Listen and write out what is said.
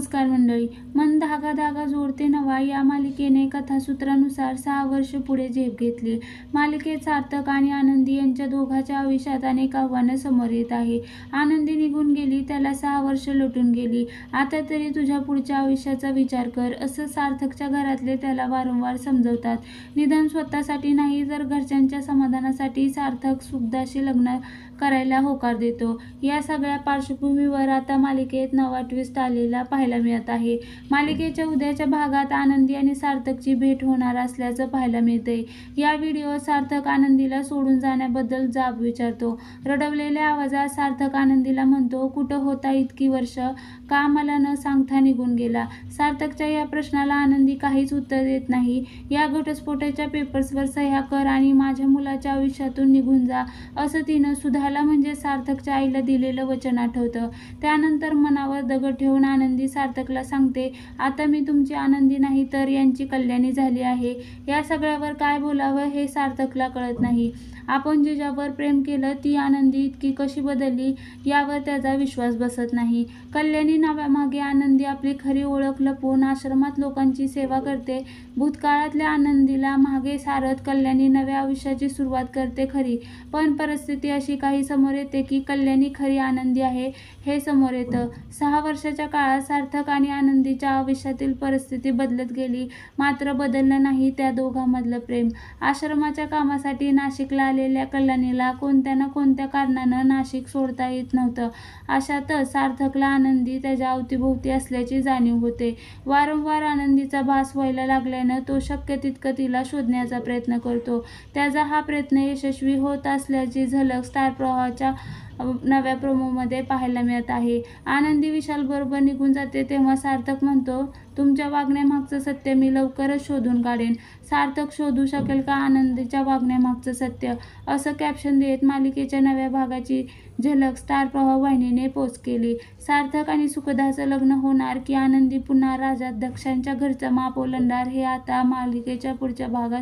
नमस्कार मंडळी. मन धागा धागा जोडते नवा या मालिकेने कथासूत्रानुसार 6 वर्ष पुढे झेप घेतली. मालिकेत सार्थक आणि आनंदी यांच्या दोघांच्या आयुष्यात अनेक आव्हानं समोर येत आहे. आनंदी निघून गेली, त्याला 6 वर्ष लोटून गेली. आता तरी तुझ्या पुढच्या आयुष्याचा विचार कर, असं सार्थकच्या घरातले त्याला वारंवार समजवतात. निदान स्वतःसाठी नाही तर घरच्यांच्या समाधानासाठी सार्थक सुखदाशी लग्न करायला होकार देतो. या सगळ्या पार्श्वभूमीवर आता मालिकेत नवा ट्विस्ट आलेला पाहायला मिळत आहे. मालिकेच्या उद्याच्या भागात आनंदी आणि सार्थकची भेट होणार असल्याचं पाहायला मिळतंय. या व्हिडिओत सार्थक आनंदीला सोडून जाण्याबद्दल जाब विचारतो. रडवलेल्या आवाजात सार्थक आनंदीला म्हणतो, कुठं होता इतकी वर्ष? का मला न सांगता निघून गेला? सार्थकच्या या प्रश्नाला आनंदी काहीच उत्तर देत नाही. या घटस्फोटाच्या पेपर्सवर सह्या कर आणि माझ्या मुलाच्या आयुष्यातून निघून जा, असं तिनं सुधाला म्हणजे सार्थकच्या आईला दिलेलं वचन आठवतं. त्यानंतर मनावर दगड ठेवून आनंदी सार्थकला सांगते, आता मी तुमची आनंदी नाही तर यांची कल्याणी झाली आहे. या सगळ्यावर काय बोलावं हे सार्थकला कळत नाही. आपण जिच्यावर प्रेम केलं ती आनंदी इतकी कशी बदलली यावर त्याचा विश्वास बसत नाही. कल्याणी नावामागे आनंदी आपली खरी ओळख लपवून आश्रमात लोकांची सेवा करते. भूतकाळातल्या आनंदीला मागे सारत कल्याणी नव्या आयुष्याची सुरुवात करते खरी, पण परिस्थिती अशी काही समोर येते की कल्याणी खरी आनंदी आहे हे समोर येतं. 6 वर्षाच्या काळात सार्थक आणि आनंदीच्या आयुष्यातील परिस्थिती बदलत गेली, मात्र बदललं नाही त्या दोघांमधलं प्रेम. आश्रमाच्या कामासाठी नाशिकला आलेल्या कल्याणीला कोणत्या ना कोणत्या कारणानं नाशिक सोडता येत नव्हतं. अशातच सार्थकला आनंदी त्याच्या अवतीभोवती असल्याची जाणीव होते. वारंवार आनंदीचा भास व्हायला लागल्यानं तो शक्य तितकं तिला शोधण्याचा प्रयत्न करतो. त्याचा हा प्रयत्न यशस्वी होत असल्याची झलक स्टार प्रवाहाच्या नव्या प्रोमोमध्ये पाहायला मिळत आहे. आनंदी विशालबरोबर निघून जाते तेव्हा सार्थक म्हणतो, तुमच्या वागण्यामागचं सत्य मी लवकरच शोधून काढेन. सार्थक शोधू शकेल का आनंदीच्या वागण्यामागचं सत्य, असं कॅप्शन देत मालिकेच्या नव्या भागाची झलक स्टार प्रवाह वाहिनीने पोस्ट केली. सार्थक आणि सुखदाचं लग्न होणार की आनंदी पुन्हा राजाध्यक्षांच्या घरचं माप ओलांडणार हे आता मालिकेच्या पुढच्या भागात